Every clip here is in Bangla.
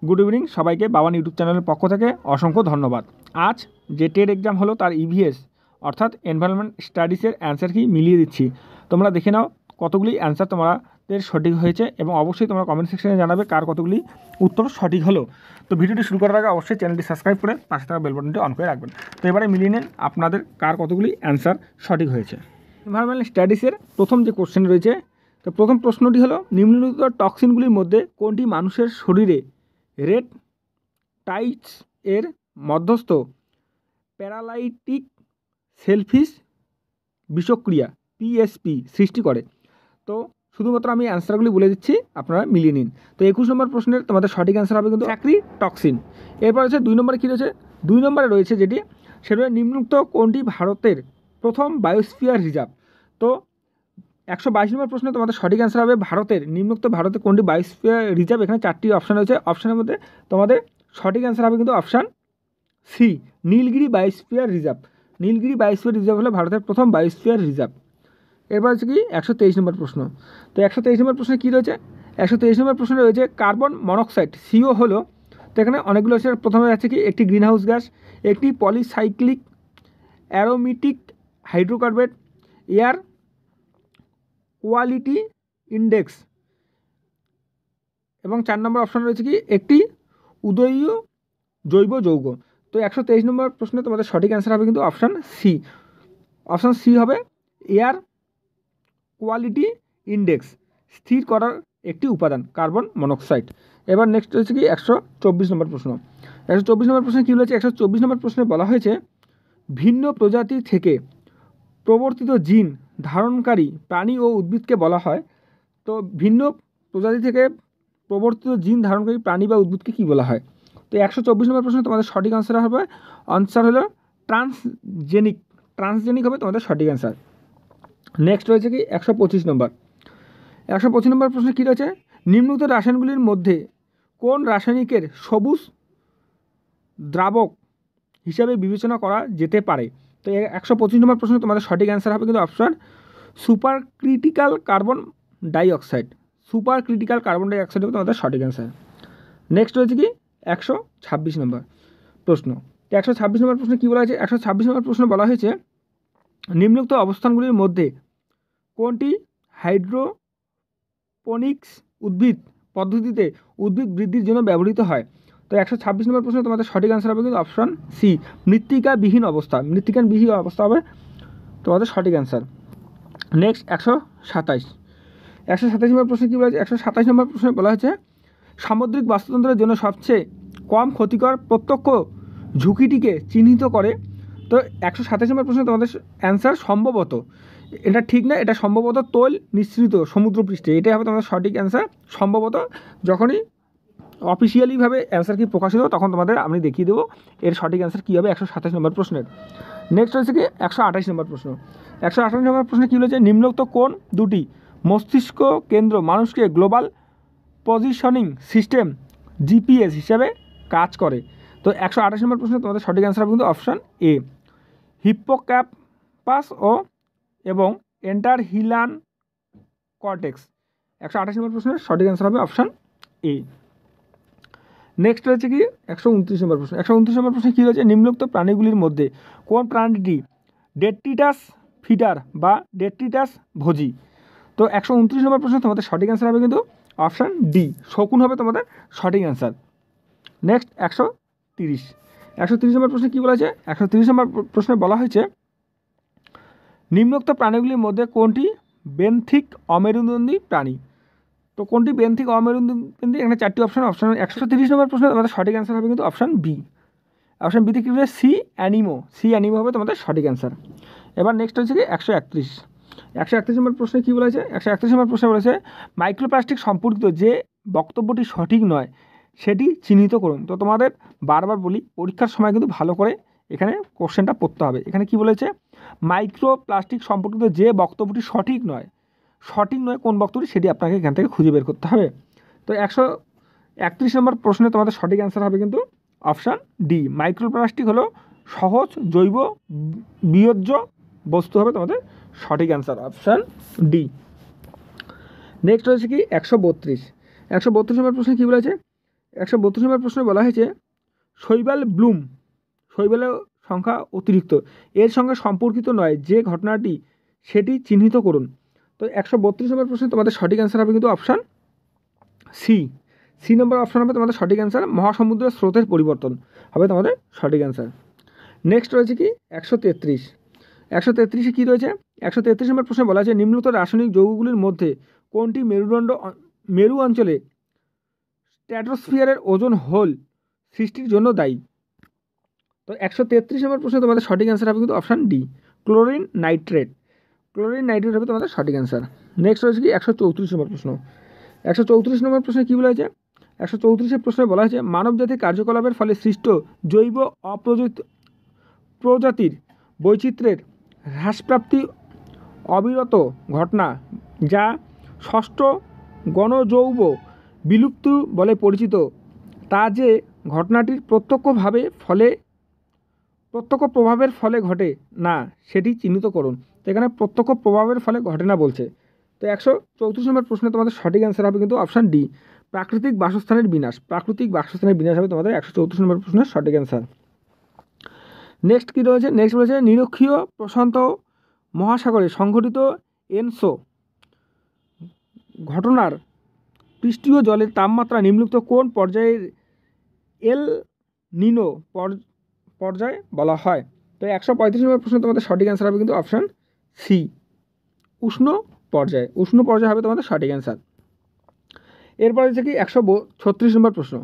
গুড ইভিনিং সবাইকে, বাবান ইউটিউব চ্যানেলের পক্ষ থেকে অসংখ্য ধন্যবাদ। আজ যে টেট এক্সাম হলো তার ইভিএস অর্থাৎ এনভায়রনমেন্ট স্টাডিজের অ্যান্সার কি মিলিয়ে দিচ্ছি। তোমরা দেখে নাও কতগুলি অ্যান্সার তোমাদের সঠিক হয়েছে এবং অবশ্যই তোমরা কমেন্ট সেকশনে জানাবে কার কতগুলি উত্তর সঠিক হলো। তো ভিডিওটি শুরু করার আগে অবশ্যই চ্যানেলটি সাবস্ক্রাইব করে পাশে থাকা বেল বাটনটি অন করে রাখবেন। তো এবারে মিলিয়ে নেন আপনাদের কার কতগুলি অ্যান্সার সঠিক হয়েছে। এনভায়রনমেন্ট স্টাডিজের প্রথম যে কোশ্চেন রয়েছে, তো প্রথম প্রশ্নটি হলো নিম্নলিখিত টক্সিনগুলির মধ্যে কোনটি মানুষের শরীরে রেড টাইডস এর মধ্যস্থ প্যারালাইটিক সেলফিশ বিষক্রিয়া পিএসপি সৃষ্টি করে। তো শুধুমাত্র আমি অ্যান্সারগুলি বলে দিচ্ছি, আপনারা মিলিয়ে নিন। তো 21 নম্বর প্রশ্নের তোমাদের সঠিক অ্যান্সার হবে কিন্তু চাকরি টক্সিন। এরপর হচ্ছে 2 নম্বরে কী রয়েছে, 2 নম্বরে রয়েছে যেটি সেটা নিম্নোক্ত কোনটি ভারতের প্রথম বায়োস্ফিয়ার রিজার্ভ। তো 122 নম্বর প্রশ্নে তোমাদের সঠিক অ্যান্সার হবে ভারতের নিম্নোক্ত ভারতের কোনটি বায়োস্ফিয়ার রিজার্ভ। এখানে 4টি অপশান রয়েছে, অপশানের মধ্যে তোমাদের সঠিক অ্যান্সার হবে কিন্তু option C, Nilgiri biosphere reserve. Nilgiri biosphere reserve হলো ভারতের প্রথম বায়োস্ফিয়ার রিজার্ভ। এরপর হচ্ছে কি 123 নম্বর প্রশ্ন। তো 123 নম্বর প্রশ্নে কী রয়েছে, 123 নম্বর প্রশ্নে রয়েছে কার্বন মনোক্সাইড সিও হলো। তো এখানে অনেকগুলো আছে, প্রথমে আছে কি একটি গ্রিনহাউস গ্যাস, একটি polycyclic aromatic hydrocarbon, air quality index, এবং 4 নম্বর অপশান রয়েছে কি একটি উদয়ীয় জৈব যৌগ। তো 123 নম্বর প্রশ্নে তোমাদের সঠিক অ্যান্সার হবে কিন্তু অপশান সি। অপশান সি হবে এয়ার কোয়ালিটি ইন্ডেক্স, স্থির করার একটি উপাদান কার্বন মনোক্সাইড। এবার নেক্সট হচ্ছে কি 124 নম্বর প্রশ্ন। 124 নম্বর প্রশ্নে কী বলেছে, 124 নম্বর প্রশ্নে বলা হয়েছে ভিন্ন প্রজাতি থেকে প্রবর্তিত জিন ধারণকারী প্রাণী ও উদ্ভিদকে বলা হয়। তো ভিন্ন প্রজাতি থেকে প্রবর্তিত জিন ধারণকারী প্রাণী বা উদ্ভিদকে কী বলা হয়। তো 124 নম্বর প্রশ্নে তোমাদের সঠিক আনসার হবে, আনসার হলো ট্রান্সজেনিক হবে তোমাদের সঠিক অ্যান্সার। নেক্সট রয়েছে কি 125 নম্বর। 125 নম্বর প্রশ্নে কী রয়েছে, নিম্নোক্ত রাসায়নিকগুলির মধ্যে কোন রাসায়নিকের সবুজ দ্রাবক হিসাবে বিবেচনা করা যেতে পারে। তো 125 নম্বর প্রশ্নে তোমাদের সঠিক অ্যান্সার হবে কিন্তু option super critical carbon dioxide. Super critical carbon dioxide হবে তোমাদের সঠিক অ্যান্সার। নেক্সট রয়েছে কি 126 নম্বর প্রশ্ন। 126 নম্বর প্রশ্নে কী বলা হয়েছে, 126 নম্বর প্রশ্নে বলা হয়েছে নিম্নোক্ত অবস্থানগুলির মধ্যে কোনটি হাইড্রোপনিক্স উদ্ভিদ পদ্ধতিতে উদ্ভিদ বৃদ্ধির জন্য ব্যবহৃত হয়। তো 126 নম্বর প্রশ্নে তোমাদের সঠিক অ্যান্সার হবে কিন্তু অপশান সি, মৃত্তিকাবিহীন অবস্থা। মৃত্তিকাবিহীন অবস্থা হবে তোমাদের সঠিক অ্যান্সার। নেক্সট 127 নম্বর প্রশ্নে কী বলা হয়েছে, 127 নম্বর প্রশ্নে বলা হয়েছে সামুদ্রিক বাস্তুতন্ত্রের জন্য সবচেয়ে কম ক্ষতিকর প্রত্যক্ষ ঝুঁকিটিকে চিহ্নিত করে। তো 127 নম্বর প্রশ্নে তোমাদের অ্যান্সার সম্ভবত, এটা ঠিক না, এটা সম্ভবত তৈল নিঃসৃত সমুদ্রপৃষ্ঠে, এটাই হবে তোমাদের সঠিক অ্যান্সার। সম্ভবত যখনই অফিসিয়ালিভাবে অ্যান্সার কি প্রকাশিত তখন তোমাদের আমি দেখিয়ে দেবো এর সঠিক অ্যান্সার কী হবে 127 নম্বর প্রশ্নের। নেক্সট হচ্ছে কি 128 নম্বর প্রশ্ন। 128 নম্বর প্রশ্নে কী বলেছে, নিম্নোক্ত কোন দুটি মস্তিষ্ক কেন্দ্র মানুষকে গ্লোবাল পজিশনিং সিস্টেম জিপিএস হিসাবে কাজ করে। তো 128 নম্বর প্রশ্নে তোমাদের সঠিক অ্যান্সার হবে কিন্তু অপশান এ, হিপ্পোক্যাম্পাস এবং এন্টারহিলান কর্টেক্স। 128 নম্বর প্রশ্নের সঠিক অ্যান্সার হবে অপশান এ। নেক্সট রয়েছে কি 129 নম্বর প্রশ্ন। 129 নম্বর প্রশ্নে কী রয়েছে, নিম্নোক্ত প্রাণীগুলির মধ্যে কোন প্রাণীটি ডেট্রিটাস ফিডার বা ডেট্রিটাস ভোজী। তো 129 নম্বর প্রশ্নে তোমাদের সঠিক অ্যান্সার হবে কিন্তু অপশান ডি, শকুন হবে তোমাদের সঠিক অ্যান্সার। নেক্সট 130 নম্বর প্রশ্নে কী বলা হয়েছে, 130 নম্বর প্রশ্নে বলা হয়েছে নিম্নোক্ত প্রাণীগুলির মধ্যে কোনটি বেন্থিক অমেরুদণ্ডী প্রাণী। তো কোনটি বেন্থিক অমেরুদণ্ডী, এখানে 4টি অপশান। 130 নম্বর প্রশ্নে তোমাদের সঠিক অ্যান্সার হবে কিন্তু অপশান বি। অপশান বিতে কী রয়েছে, সি অ্যানিমো হবে তোমাদের সঠিক অ্যান্সার। এবার নেক্সট হচ্ছে কি 131 নম্বর প্রশ্নে কী বলা হয়েছে, 131 নম্বর প্রশ্নে বলেছে মাইক্রোপ্লাস্টিক সম্পর্কিত যে বক্তব্যটি সঠিক নয় সেটি চিহ্নিত করুন। তো তোমাদের বারবার বলি পরীক্ষার সময় কিন্তু ভালো করে এখানে কোশ্চেনটা পড়তে হবে। এখানে কি বলেছে, মাইক্রোপ্লাস্টিক সম্পর্কিত যে বক্তব্যটি সঠিক নয় কোন বক্তব্যটি সেটি আপনাকে এখান থেকে খুঁজে বের করতে হবে। তো 131 নম্বর প্রশ্নে তোমাদের সঠিক অ্যান্সার হবে কিন্তু অপশান ডি, মাইক্রোপ্লাস্টিক হলো সহজ জৈব বিয়োজ্য বস্তু হবে তোমাদের সঠিক অ্যান্সার অপশান ডি। নেক্সট রয়েছে কি 132 নম্বর প্রশ্নে কী বলেছে, 132 নম্বর প্রশ্নে বলা হয়েছে শৈবাল ব্লুম, শৈবালের সংখ্যা অতিরিক্ত, এর সঙ্গে সম্পর্কিত নয় যে ঘটনাটি সেটি চিহ্নিত করুন। তো 132 নম্বর প্রশ্নে তোমাদের সঠিক অ্যান্সার হবে কিন্তু অপশান সি নম্বর অপশান হবে তোমাদের সঠিক অ্যান্সার, মহাসমুদ্রের স্রোতের পরিবর্তন হবে তোমাদের সঠিক অ্যান্সার। নেক্সট রয়েছে কি 133 কী রয়েছে, 133 নম্বর প্রশ্নে বলা আছে নিম্নলিখিত রাসায়নিক যৌগগুলির মধ্যে কোনটি মেরু অঞ্চলে স্ট্র্যাটোস্ফিয়ারের ওজোন হোল সৃষ্টির জন্য দায়ী। তো 133 নম্বর প্রশ্নে তোমাদের সঠিক অ্যান্সার হবে কিন্তু অপশান ডি, ক্লোরিন নাইট্রেট হবে তোমাদের সঠিক অ্যান্সার। নেক্সট রয়েছে কি 134 নম্বর প্রশ্ন। 134 নম্বর প্রশ্নে কী বলা হয়েছে, 134 প্রশ্নে বলা হয়েছে মানবজাতির কার্যকলাপের ফলে সৃষ্ট জৈব প্রজাতির বৈচিত্র্যের হ্রাসপ্রাপ্তি অবিরত ঘটনা যা ষষ্ঠ গণজৈব বিলুপ্তি বলে পরিচিত, তা যে ঘটনাটির প্রত্যক্ষ প্রভাবের ফলে ঘটে না সেটি চিহ্নিত করুন। তো এখানে প্রত্যক্ষ প্রভাবের ফলে ঘটে না বলছে। তো 134 নম্বর প্রশ্নে তোমাদের সঠিক অ্যান্সার হবে কিন্তু অপশান ডি, প্রাকৃতিক বাসস্থানের বিনাশ হবে তোমাদের 134 নম্বর প্রশ্নের সঠিক অ্যান্সার। নেক্সট কী রয়েছে, নেক্সট রয়েছে নিরক্ষীয় প্রশান্ত মহাসাগরে সংঘটিত এনসো ঘটনার পৃষ্ঠীয় জলের তাপমাত্রা নিম্নলিখিত কোন পর্যায়ের এল নিনো পর্যায় বলা হয়। তো 135 নম্বর প্রশ্ন তোমাদের সঠিক অ্যান্সার হবে কিন্তু অপশান সি, উষ্ণ পর্যায় হবে তোমাদের সঠিক অ্যান্সার। এরপর হচ্ছে কি 136 নম্বর প্রশ্ন।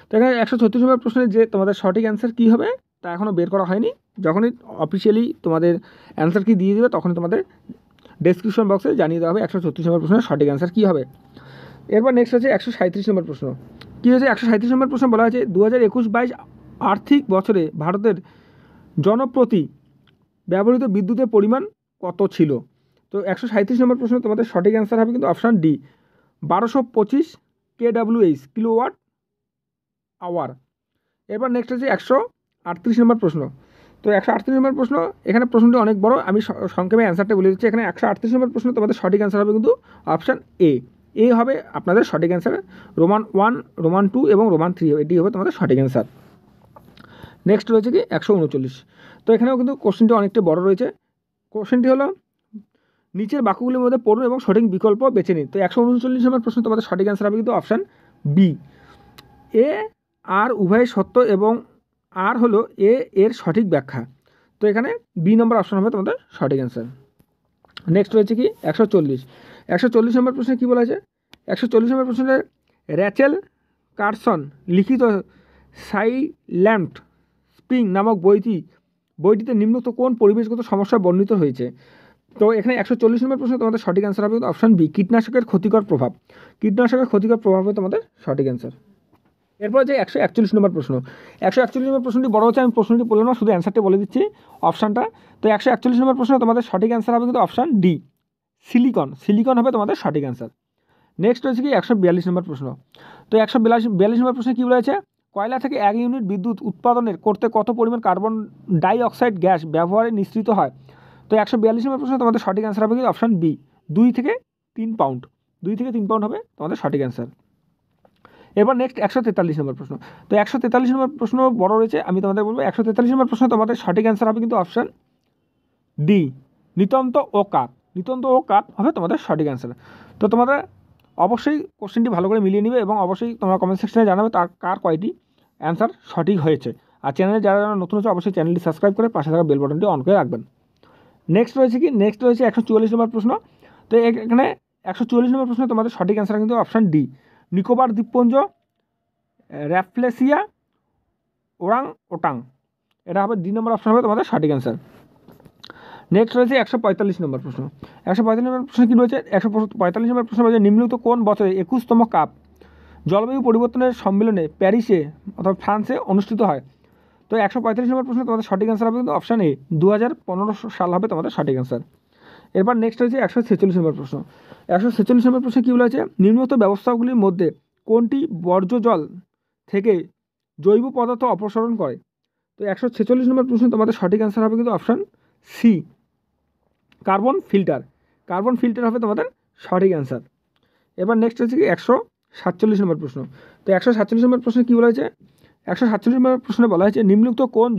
তো এখানে 136 নম্বর প্রশ্নের যে তোমাদের সঠিক অ্যান্সার কী হবে তা এখনও বের করা হয়নি, যখনই অফিসিয়ালি তোমাদের অ্যান্সার কি দিয়ে দেবে তখনই তোমাদের ডেসক্রিপশন বক্সে জানিয়ে দেওয়া হবে 136 নম্বর প্রশ্নের সঠিক অ্যান্সার কী হবে। এরপর নেক্সট হচ্ছে 137 নম্বর প্রশ্ন। কী হয়েছে, 137 নম্বর প্রশ্ন বলা হয়েছে 2021-22 আর্থিক বছরে ভারতের জনপ্রতি ব্যবহৃত বিদ্যুতের পরিমাণ কত ছিল। তো 137 নম্বর প্রশ্ন তোমাদের সঠিক অ্যান্সার হবে কিন্তু option D, 1225 kWh kilowatt hour. এরপর নেক্সট হচ্ছে 138 নম্বর প্রশ্ন। তো 138 নম্বর প্রশ্ন, এখানে প্রশ্নটি অনেক বড়, আমি সংক্ষেপে অ্যান্সারটা বলে দিচ্ছি। এখানে 138 নম্বর প্রশ্ন তোমাদের সঠিক অ্যান্সার হবে কিন্তু অপশান এ হবে আপনাদের সঠিক অ্যান্সার, রোমান 1, রোমান 2 এবং রোমান 3 এটি হবে তোমাদের সঠিক অ্যান্সার। নেক্সট রয়েছে কি 139। তো এখানেও কিন্তু কোশ্চেনটি অনেকটা বড় রয়েছে। কোশ্চেনটি হলো নিচের বাক্যগুলির মধ্যে পড়ুন এবং সঠিক বিকল্প বেছে নিন। তো 139 নম্বর প্রশ্ন তোমাদের সঠিক অ্যান্সার হবে কিন্তু অপশান বি, এ আর উভয় সত্য এবং আর হলো এর সঠিক ব্যাখ্যা। তো এখানে বি নম্বর অপশান হবে তোমাদের সঠিক অ্যান্সার। নেক্সট রয়েছে কি 140 নম্বর প্রশ্নে কী বলা আছে, 140 নম্বর প্রশ্নের র্যাচেল কারসন লিখিত সাইল্যান্ড স্প্রিং নামক বইটিতে নিম্নোক্ত কোন পরিবেশগত সমস্যা বর্ণিত হয়েছে। তো এখানে 140 নম্বর প্রশ্ন তোমাদের সঠিক অ্যান্সার হবে অপশান বি, কীটনাশকের ক্ষতিকর প্রভাব হবে তোমাদের সঠিক অ্যান্সার। এরপর যে 141 নম্বর প্রশ্ন। 141 নম্বর প্রশ্নটি বড় হচ্ছে, আমি প্রশ্নটি বললাম না, শুধু অ্যান্সারটা বলে দিচ্ছি অপশানটা। তো 141 নম্বর প্রশ্ন তোমাদের সঠিক অ্যান্সার হবে কিন্তু অপশান ডি, সিলিকন হবে তোমাদের সঠিক অ্যান্সার। নেক্সট হচ্ছে কি 142 নম্বর প্রশ্ন। তো 142 নম্বর প্রশ্নে কী বলেছে, কয়লা থেকে 1 ইউনিট বিদ্যুৎ উৎপাদনের করতে কত পরিমাণ কার্বন ডাই অক্সাইড গ্যাস ব্যবহারে নিঃসৃত হয়। তো 142 নম্বর প্রশ্ন তোমাদের সঠিক অ্যান্সার হবে কিন্তু অপশান বি, 2 থেকে 3 পাউন্ড হবে তোমাদের সঠিক অ্যান্সার। এরপর নেক্সট 143 নম্বর প্রশ্ন। তো 143 নম্বর প্রশ্ন বড় রয়েছে, আমি তোমাদের বলবো 143 নম্বর প্রশ্ন তোমাদের সঠিক অ্যান্সার হবে কিন্তু অপশান ডি, নিতন্ত ও কাত হবে তোমাদের সঠিক অ্যান্সার। তো তোমাদের অবশ্যই কোশ্চেনটি ভালো করে মিলিয়ে নিবে এবং অবশ্যই তোমরা কমেন্ট সেকশনে জানাবে কার কয়টি অ্যান্সার সঠিক হয়েছে। আর চ্যানেলে যারা নতুন হচ্ছে অবশ্যই চ্যানেলটি সাবস্ক্রাইব করে পাশে থাকা বেল বাটনটি অন করে রাখবেন। নেক্সট রয়েছে 144 নম্বর প্রশ্ন। তো এখানে 144 নম্বর প্রশ্ন তোমাদের সঠিক অ্যান্সার কিন্তু অপশান ডি, নিকোবর দ্বীপপুঞ্জ, র্যাফলেসিয়া, ওরাং ওটাং, এটা হবে ডি নম্বর অপশান হবে তোমাদের সঠিক অ্যান্সার। নেক্সট রয়েছে 145 নম্বর প্রশ্ন। 145 নম্বর প্রশ্ন কী রয়েছে, 145 নম্বর প্রশ্ন রয়েছে নিম্নলিখিত কোন বছরে 21তম কাপ জলবায়ু পরিবর্তনের সম্মেলনে প্যারিসে অর্থাৎ ফ্রান্সে অনুষ্ঠিত হয়। তো 145 নম্বর প্রশ্ন তোমাদের সঠিক অ্যান্সার হবে কিন্তু অপশান এ, 2015 সাল হবে তোমাদের সঠিক অ্যান্সার। এরপর নেক্সট হচ্ছে 146 নম্বর প্রশ্ন। 146 নম্বর প্রশ্নে কী বলা হয়েছে, নিম্নলিখিত ব্যবস্থাগুলির মধ্যে কোনটি বর্জ্য জল থেকে জৈব পদার্থ অপসারণ করে। তো 146 নম্বর প্রশ্ন তোমাদের সঠিক অ্যান্সার হবে কিন্তু অপশান সি, কার্বন ফিল্টার হবে তোমাদের সঠিক অ্যান্সার। এবার নেক্সট হচ্ছে কি 147 নম্বর প্রশ্ন। তো 147 নম্বর প্রশ্নে কী বলা হয়েছে? 147 নম্বর প্রশ্নে বলা হয়েছে নিম্নলিখিত কোন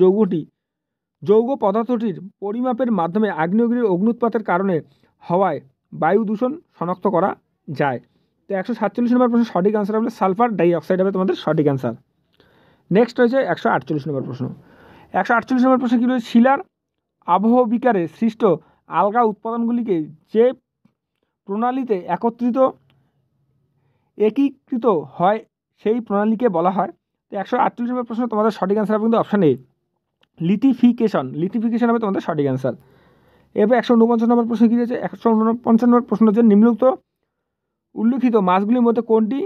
যৌগ পদার্থটির পরিমাপের মাধ্যমে আগ্নেয়গিরির অগ্নুৎপাতের কারণে হওয়ায় বায়ু দূষণ শনাক্ত করা যায়? তো 147 নম্বর প্রশ্নের সঠিক অ্যান্সার হবে সালফার ডাইঅক্সাইড হবে তোমাদের সঠিক অ্যান্সার। নেক্সট রয়েছে 148 নম্বর প্রশ্ন। 148 নম্বর প্রশ্ন কী রয়েছে? শিলার আবহবিকারে সৃষ্ট আলগা উৎপাদনগুলিকে যে প্রণালীতে একীকৃত হয় সেই প্রণালীকে বলা হয়। তো 148 নম্বর প্রশ্ন তোমাদের সঠিক অ্যান্সার হবে কিন্তু অপশান এ, লিথিফিকেশন হবে তোমাদের সঠিক অ্যান্সার। এরপর 149 নম্বর প্রশ্ন কী রয়েছে? 149 নম্বর প্রশ্ন হচ্ছে নিম্নলিখিত উল্লিখিত মাছগুলির মধ্যে কোনটি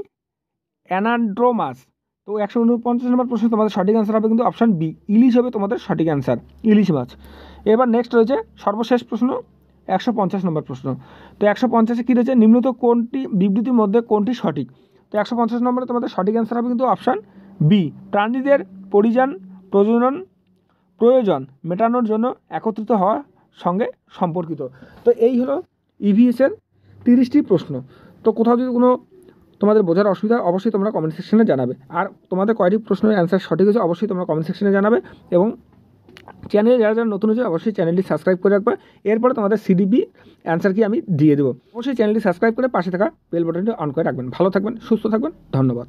অ্যানাড্রোমাস? তো 149 নম্বর প্রশ্ন তোমাদের সঠিক অ্যান্সার হবে কিন্তু অপশান বি, ইলিশ হবে তোমাদের সঠিক অ্যান্সার, ইলিশ মাছ। এবার নেক্সট রয়েছে সর্বশেষ প্রশ্ন 150 নম্বর প্রশ্ন। তো 150-এ কী রয়েছে? নিম্নলিখিত কোনটি বিবৃতির মধ্যে কোনটি সঠিক? তো 150 নম্বরে তোমাদের সঠিক অ্যান্সার হবে কিন্তু অপশান বি, প্রাণীদের প্রয়োজন মেটানোর জন্য একত্রিত হওয়ার সঙ্গে সম্পর্কিত। তো এই হলো ইভিএসের 30টি প্রশ্ন। তো কোথাও যদি কোনো তোমাদের বোঝার অসুবিধা অবশ্যই তোমরা কমেন্ট সেকশনে জানাবে, আর তোমাদের কয়টি প্রশ্নের অ্যান্সার সঠিক হয়েছে অবশ্যই তোমরা কমেন্ট সেকশনে জানাবে, এবং চ্যানেলে যারা যারা নতুন হয়েছে অবশ্যই চ্যানেলটি সাবস্ক্রাইব করে রাখবে। এরপরে তোমাদের সিডিপি অ্যান্সার কি আমি দিয়ে দেবো। অবশ্যই চ্যানেলটি সাবস্ক্রাইব করে পাশে থাকা বেল বাটনটি অন করে রাখবেন। ভালো থাকবেন, সুস্থ থাকবেন, ধন্যবাদ।